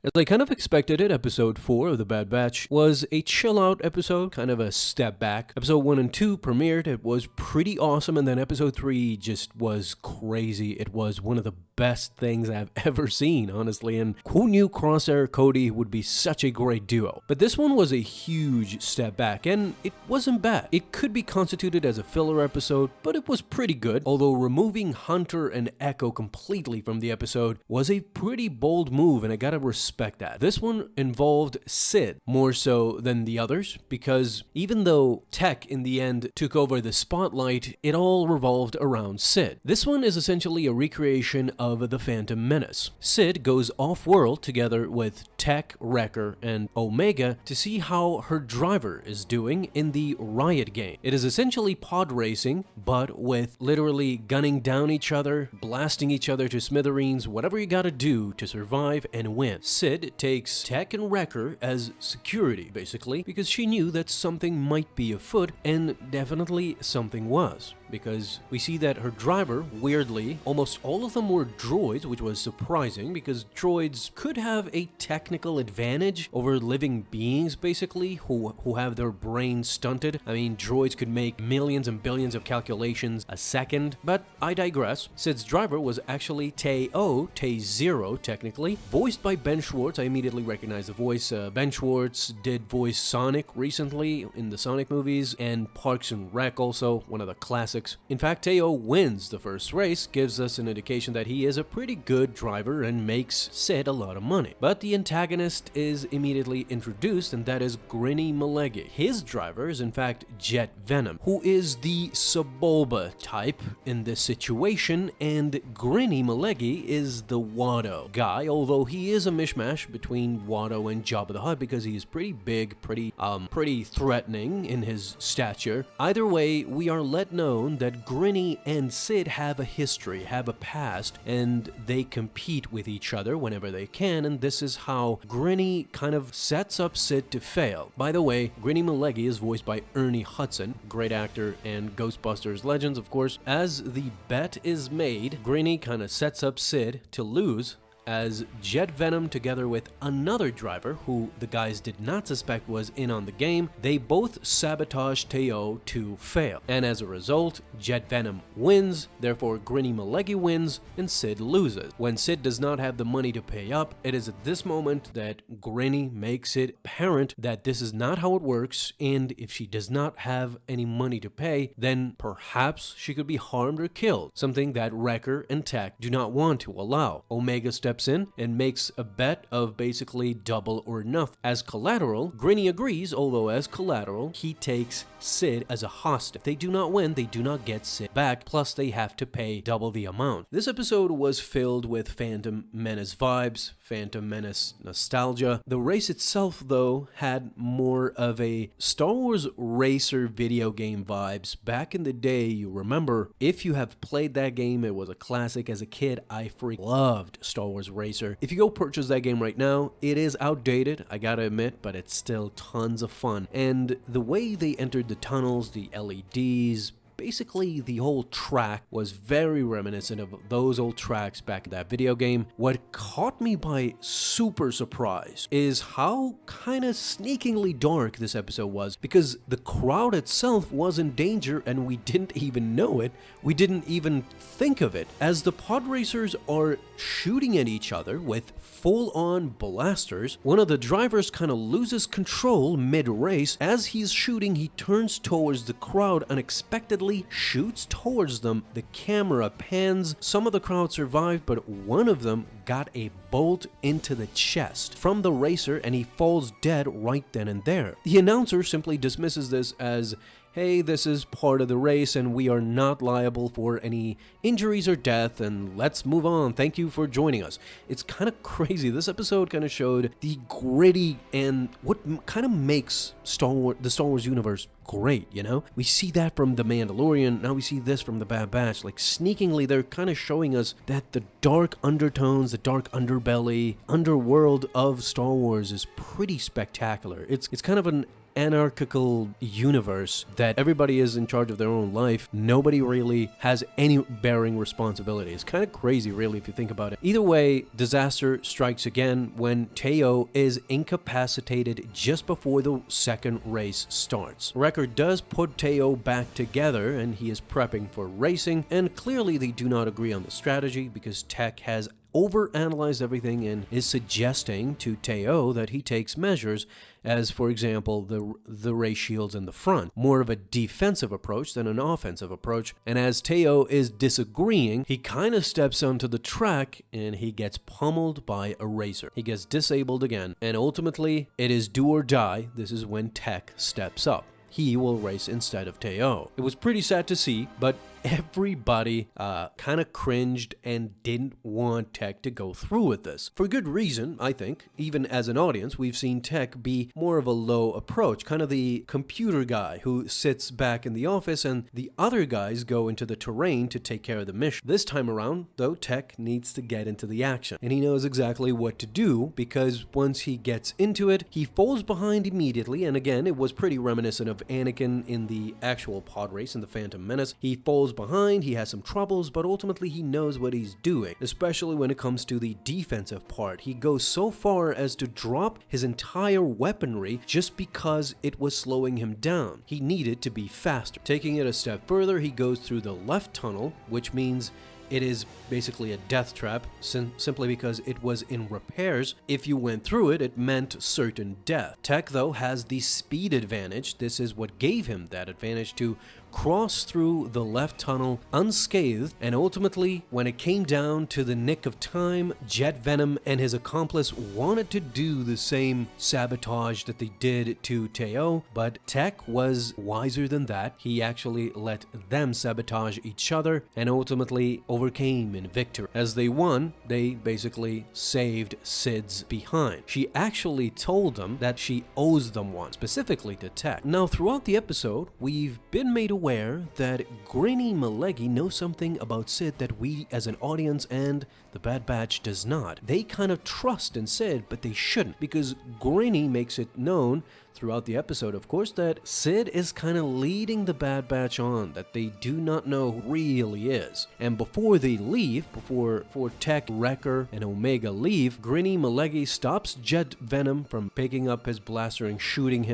As I kind of expected it, episode 4 of The Bad Batch was a chill out episode, kind of a step back. Episode 1 and 2 premiered, it was pretty awesome, and then episode 3 just was crazy. It was one of the best things I've ever seen, honestly, and who knew Crosshair Cody would be such a great duo? But this one was a huge step back, and it wasn't bad. It could be constituted as a filler episode, but it was pretty good, although removing Hunter and Echo completely from the episode was a pretty bold move, and I gotta respect that. This one involved Sid more so than the others, because even though Tech in the end took over the spotlight, it all revolved around Sid. This one is essentially a recreation of the Phantom Menace. Sid goes off-world together with Tech, Wrecker, and Omega to see how her driver is doing in the Riot game. It is essentially pod racing, but with literally gunning down each other, blasting each other to smithereens, whatever you gotta do to survive and win. Sid takes Tech and Wrecker as security, basically, because she knew that something might be afoot, and definitely something was. Because we see that her driver, weirdly, almost all of them were droids, which was surprising because droids could have a technical advantage over living beings, basically, who have their brains stunted. I mean, droids could make millions and billions of calculations a second, but I digress. Sid's driver was actually Tay-Zero, technically, voiced by Ben Schwartz. I immediately recognized the voice. Ben Schwartz did voice Sonic recently in the Sonic movies, and Parks and Rec also, one of the classics. In fact, Teo wins the first race, gives us an indication that he is a pretty good driver and makes Sid a lot of money. But the antagonist is immediately introduced, and that is Grinny Malegi. His driver is in fact Jet Venom, who is the Sebulba type in this situation, and Grinny Malegi is the Watto guy, although he is a mishmash between Watto and Jabba the Hutt because he is pretty big, pretty threatening in his stature. Either way, we are let know that Grinny and Sid have a history, have a past, and they compete with each other whenever they can, and this is how Grinny kind of sets up Sid to fail. By the way, Grinny Malegi is voiced by Ernie Hudson, great actor and Ghostbusters Legends, of course. As the bet is made, Grinny kind of sets up Sid to lose, as Jet Venom, together with another driver who the guys did not suspect was in on the game, they both sabotage Teo to fail. And as a result, Jet Venom wins, therefore Grinny Malegi wins, and Sid loses. When Sid does not have the money to pay up, it is at this moment that Grinny makes it apparent that this is not how it works, and if she does not have any money to pay, then perhaps she could be harmed or killed, something that Wrecker and Tech do not want to allow. Omega steps in and makes a bet of basically double or nothing. As collateral, Grinny agrees, although as collateral, he takes Sid as a hostage. If they do not win, they do not get Sid back, plus they have to pay double the amount. This episode was filled with Phantom Menace vibes, Phantom Menace nostalgia. The race itself, though, had more of a Star Wars racer video game vibes. Back in the day, you remember, if you have played that game, it was a classic. As a kid, I freaking loved Star Wars Racer. If you go purchase that game right now, it is outdated, I gotta admit, but it's still tons of fun. And the way they entered the tunnels, the LEDs, basically the whole track was very reminiscent of those old tracks back in that video game. What caught me by super surprise is how kind of sneakingly dark this episode was, because the crowd itself was in danger and we didn't even know it. We didn't even think of it. As the pod racers are shooting at each other with full-on blasters, one of the drivers kind of loses control mid-race. As he's shooting, he turns towards the crowd, unexpectedly shoots towards them. The camera pans. Some of the crowd survived, but one of them got a bolt into the chest from the racer and he falls dead right then and there. The announcer simply dismisses this as, hey, this is part of the race and we are not liable for any injuries or death, and let's move on. Thank you for joining us. It's kind of crazy. This episode kind of showed the gritty and what kind of makes the Star Wars universe great, you know? We see that from The Mandalorian, now we see this from The Bad Batch. Like, sneakingly, they're kind of showing us that the dark undertones, the dark underbelly, underworld of Star Wars is pretty spectacular. It's kind of an anarchical universe that everybody is in charge of their own life. Nobody really has any bearing responsibility. It's kind of crazy, really, if you think about it. Either way, disaster strikes again when Teo is incapacitated just before the second race starts. Wrecker does put Teo back together, and he is prepping for racing, and clearly they do not agree on the strategy because Tech has overanalyzed everything and is suggesting to Teo that he takes measures as, for example, the ray shields in the front. More of a defensive approach than an offensive approach. And as Teo is disagreeing, he kind of steps onto the track and he gets pummeled by a racer. He gets disabled again, and ultimately it is do or die. This is when Tech steps up. He will race instead of Teo. It was pretty sad to see, but everybody kind of cringed and didn't want Tech to go through with this. For good reason, I think. Even as an audience, we've seen Tech be more of a low approach, kind of the computer guy who sits back in the office and the other guys go into the terrain to take care of the mission. This time around, though, Tech needs to get into the action, and he knows exactly what to do because once he gets into it, he falls behind immediately, and again, it was pretty reminiscent of Anakin in the actual pod race in the Phantom Menace. He falls behind, he has some troubles, but ultimately he knows what he's doing, especially when it comes to the defensive part. He goes so far as to drop his entire weaponry just because it was slowing him down. He needed to be faster. Taking it a step further, he goes through the left tunnel, which means it is basically a death trap, simply because it was in repairs. If you went through it, it meant certain death. Tech, though, has the speed advantage. This is what gave him that advantage to cross through the left tunnel unscathed, and ultimately, when it came down to the nick of time, Jet Venom and his accomplice wanted to do the same sabotage that they did to Teo, but Tech was wiser than that. He actually let them sabotage each other and ultimately overcame in victory. As they won, they basically saved Sid's behind. She actually told them that she owes them one, specifically to Tech. Now, throughout the episode, we've been made aware that Grinny Malegi knows something about Sid that we as an audience and the Bad Batch does not. They kind of trust in Sid, but they shouldn't, because Grinny makes it known throughout the episode, of course, that Sid is kind of leading the Bad Batch on, that they do not know who really is. And before they leave, before Tech, Wrecker, and Omega leave, Grinny Malegi stops Jet Venom from picking up his blaster and shooting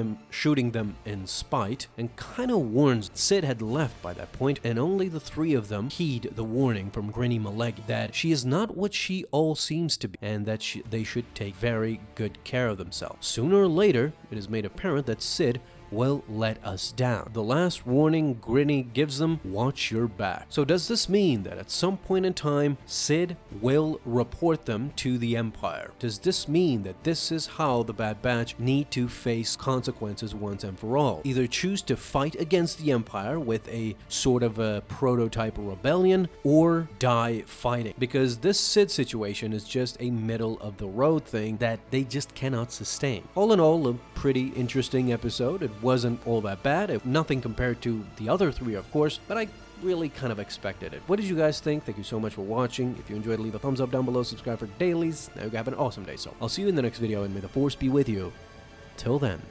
them in spite, and kind of warns Sid had left by that point, and only the three of them heed the warning from Grinny Malegi that she is not what she all seems to be, and that they should take very good care of themselves. Sooner or later, it is made apparent that Sid will let us down. The last warning Grinny gives them, watch your back. So does this mean that at some point in time, Sid will report them to the Empire? Does this mean that this is how the Bad Batch need to face consequences once and for all? Either choose to fight against the Empire with a sort of a prototype rebellion, or die fighting. Because this Sid situation is just a middle of the road thing that they just cannot sustain. All in all, a pretty interesting episode. It wasn't all that bad. Nothing compared to the other three, of course, but I really kind of expected it. What did you guys think? Thank you so much for watching. If you enjoyed, leave a thumbs up down below, subscribe for dailies. Now you have an awesome day, so I'll see you in the next video, and may the Force be with you. Till then.